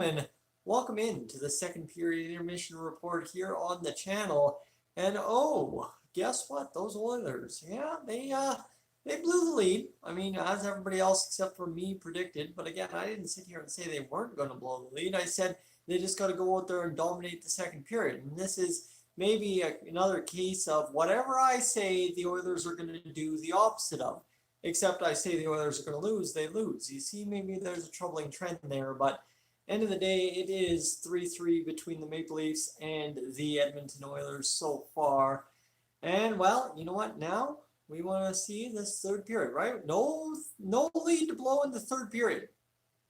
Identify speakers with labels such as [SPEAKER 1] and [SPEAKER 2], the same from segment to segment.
[SPEAKER 1] gentlemen, welcome in to the second period intermission report here on the channel. And oh, guess what? Those Oilers, yeah, they blew the lead. I mean, as everybody else except for me predicted. But again, I didn't sit here and say they weren't going to blow the lead. I said they just got to go out there and dominate the second period. And this is maybe another case of whatever I say the Oilers are going to do the opposite of. Except I say the Oilers are going to lose, they lose. You see, maybe there's a troubling trend there, but end of the day, it is 3-3 between the Maple Leafs and the Edmonton Oilers so far. And well, you know what? Now we want to see this third period, right? No lead to blow in the third period.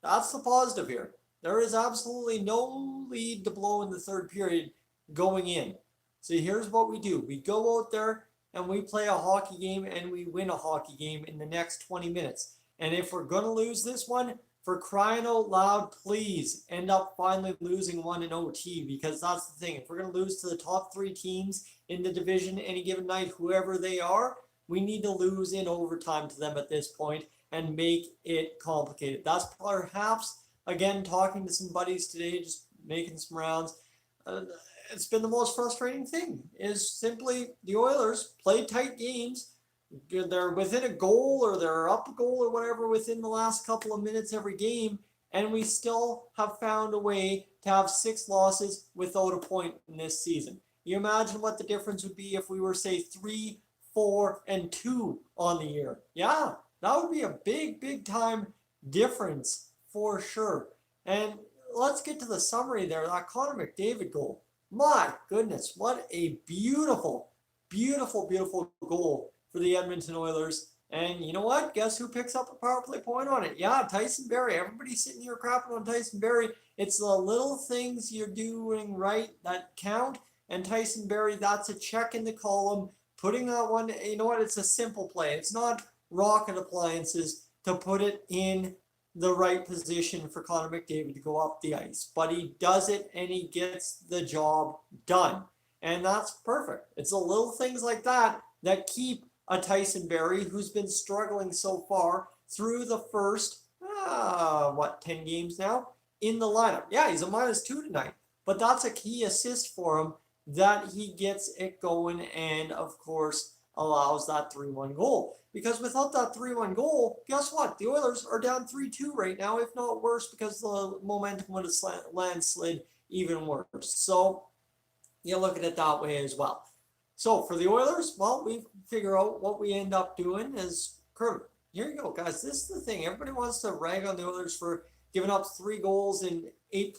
[SPEAKER 1] That's the positive here. There is absolutely no lead to blow in the third period going in. So here's what we do. We go out there and we play a hockey game and we win a hockey game in the next 20 minutes. And if we're going to lose this one, for crying out loud, please end up finally losing one in OT, because that's the thing. If we're going to lose to the top three teams in the division any given night, whoever they are, we need to lose in overtime to them at this point and make it complicated. That's perhaps, again, talking to some buddies today, just making some rounds. It's been the most frustrating thing, is simply the Oilers play tight games. They're within a goal or they're up a goal or whatever within the last couple of minutes every game, and we still have found a way to have 6 losses without a point in this season. You imagine what the difference would be if we were, say, 3, 4, and 2 on the year. Yeah, that would be a big time difference for sure. And let's get to the summary there. That Connor McDavid goal. My goodness, what a beautiful goal for the Edmonton Oilers. And you know what? Guess who picks up a power play point on it? Yeah, Tyson Barrie. Everybody's sitting here crapping on Tyson Barrie. It's the little things you're doing right that count. And Tyson Barrie, that's a check in the column. Putting that one, you know what? It's a simple play. It's not rocket appliances to put it in the right position for Connor McDavid to go up the ice. But he does it and he gets the job done. And that's perfect. It's the little things like that that keep a Tyson Barrie, who's been struggling so far through the first, 10 games now, in the lineup. Yeah, he's a -2 tonight, but that's a key assist for him that he gets it going and, of course, allows that 3-1 goal. Because without that 3-1 goal, guess what? The Oilers are down 3-2 right now, if not worse, because the momentum would have landslid even worse. So you look at it that way as well. So for the Oilers, well, we figure out what we end up doing is curve. Here you go, guys. This is the thing. Everybody wants to rag on the Oilers for giving up 3 goals in 8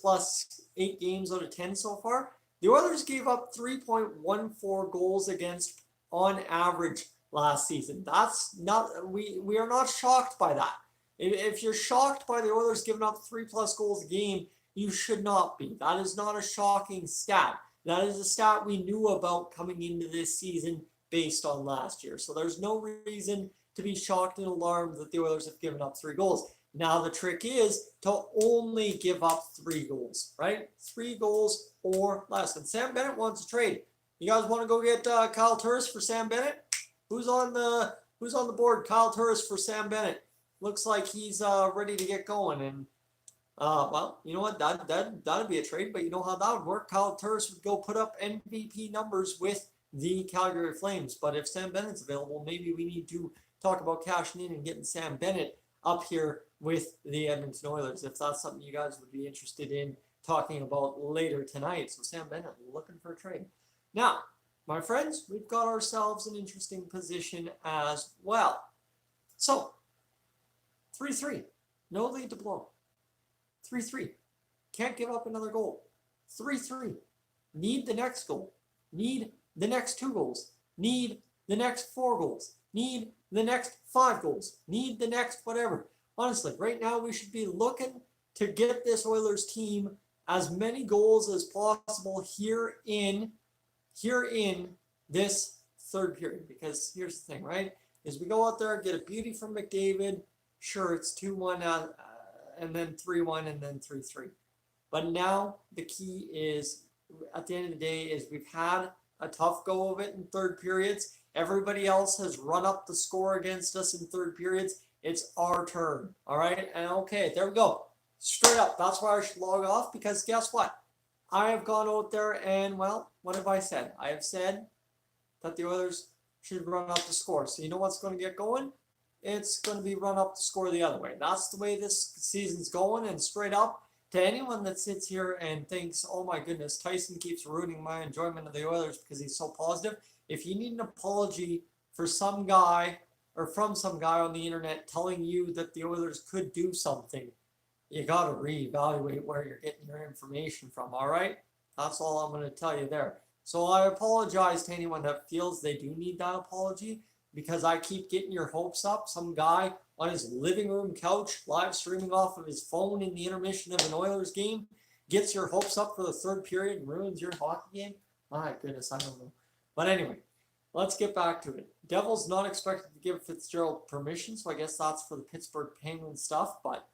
[SPEAKER 1] games out of 10 so far. The Oilers gave up 3.14 goals against on average last season. That's not, we are not shocked by that. If you're shocked by the Oilers giving up 3+ goals a game, you should not be. That is not a shocking stat. That is a stat we knew about coming into this season based on last year. So there's no reason to be shocked and alarmed that the Oilers have given up 3 goals. Now the trick is to only give up 3 goals, right? 3 goals or less. And Sam Bennett wants a trade. You guys want to go get Kyle Turris for Sam Bennett? Who's on the board? Kyle Turris for Sam Bennett. Looks like he's ready to get going. And well, you know what? That'd be a trade, but you know how that would work. Kyle Turris would go put up MVP numbers with the Calgary Flames. But if Sam Bennett's available, maybe we need to talk about cashing in and getting Sam Bennett up here with the Edmonton Oilers, if that's something you guys would be interested in talking about later tonight. So Sam Bennett looking for a trade. Now, my friends, we've got ourselves an interesting position as well. So, 3-3. No lead to blow. 3-3. Can't give up another goal. 3-3. Need the next goal. Need the next 2 goals. Need the next 4 goals. Need the next 5 goals. Need the next whatever. Honestly, right now we should be looking to get this Oilers team as many goals as possible here in this third period. Because here's the thing, right? Is we go out there, get a beauty from McDavid. Sure, it's 2-1 and then 3-1 and then 3-3. But now the key is, at the end of the day, is we've had a tough go of it in third periods. Everybody else has run up the score against us in third periods. It's our turn. All right? And okay, there we go. Straight up, that's why I should log off, because guess what? I have gone out there and, well, what have I said? I have said that the Oilers should run up the score. So you know what's going to get going? It's going to be run up the score the other way. That's the way this season's going. And straight up, to anyone that sits here and thinks, oh my goodness, Tyson keeps ruining my enjoyment of the Oilers because he's so positive. If you need an apology for some guy or from some guy on the internet telling you that the Oilers could do something, you got to reevaluate where you're getting your information from, all right? That's all I'm going to tell you there. So I apologize to anyone that feels they do need that apology, because I keep getting your hopes up. Some guy on his living room couch, live streaming off of his phone in the intermission of an Oilers game, gets your hopes up for the third period and ruins your hockey game. My goodness, I don't know. But anyway, let's get back to it. Devils not expected to give Fitzgerald permission, so I guess that's for the Pittsburgh Penguins stuff. But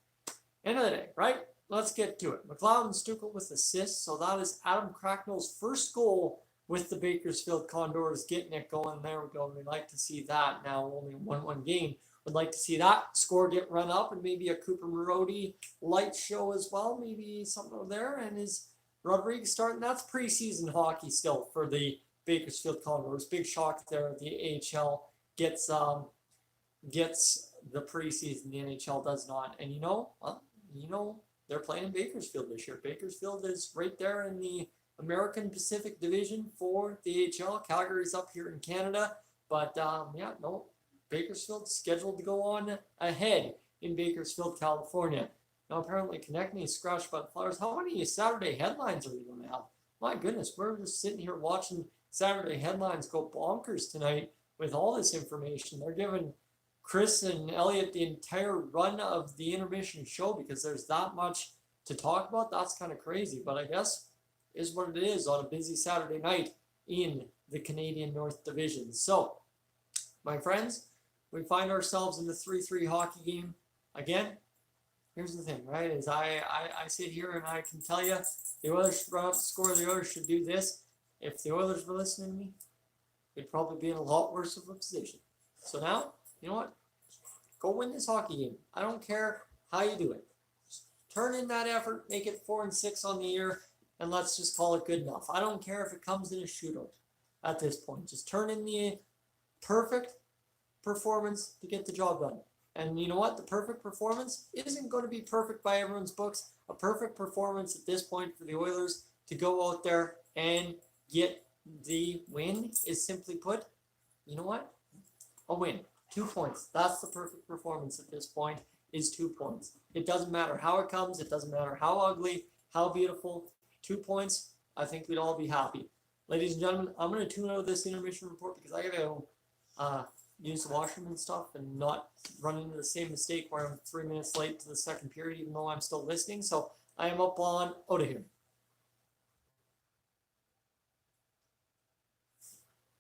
[SPEAKER 1] end of the day, right? Let's get to it. McLeod and Stuchel with assists, so that is Adam Cracknell's first goal with the Bakersfield Condors, getting it going. There we go. We'd like to see that. Now only 1-1 game. Would like to see that score get run up, and maybe a Cooper Marody light show as well. Maybe something over there. And is Rodriguez starting? That's preseason hockey still for the Bakersfield Condors. Big shock there. The AHL gets the preseason. The NHL does not. And they're playing in Bakersfield this year. Bakersfield is right there in the American Pacific Division for the AHL. Calgary's up here in Canada. But, Bakersfield's scheduled to go on ahead in Bakersfield, California. Now, apparently, Konechny is scratched by the Flyers. How many Saturday headlines are we going to have? My goodness, we're just sitting here watching Saturday headlines go bonkers tonight with all this information. They're giving Chris and Elliot the entire run of the intermission show because there's that much to talk about. That's kind of crazy, but I guess is what it is on a busy Saturday night in the Canadian North Division. So, my friends, we find ourselves in the 3-3 hockey game. Again, here's the thing, right, is I sit here and I can tell you the Oilers should run up the score, the Oilers should do this. If the Oilers were listening to me, they'd probably be in a lot worse of a position. So now, you know what? Go win this hockey game. I don't care how you do it. Just turn in that effort, make it 4-6 on the year, and let's just call it good enough. I don't care if it comes in a shootout at this point. Just turn in the perfect performance to get the job done. And you know what? The perfect performance isn't going to be perfect by everyone's books. A perfect performance at this point for the Oilers to go out there and get the win is simply put, you know what? A win. 2 points. That's the perfect performance at this point, is 2 points. It doesn't matter how it comes. It doesn't matter how ugly, how beautiful. 2 points, I think we'd all be happy. Ladies and gentlemen, I'm going to tune out of this intermission report because I got to go use the washroom and stuff and not run into the same mistake where I'm 3 minutes late to the second period, even though I'm still listening. So I am up on out of here.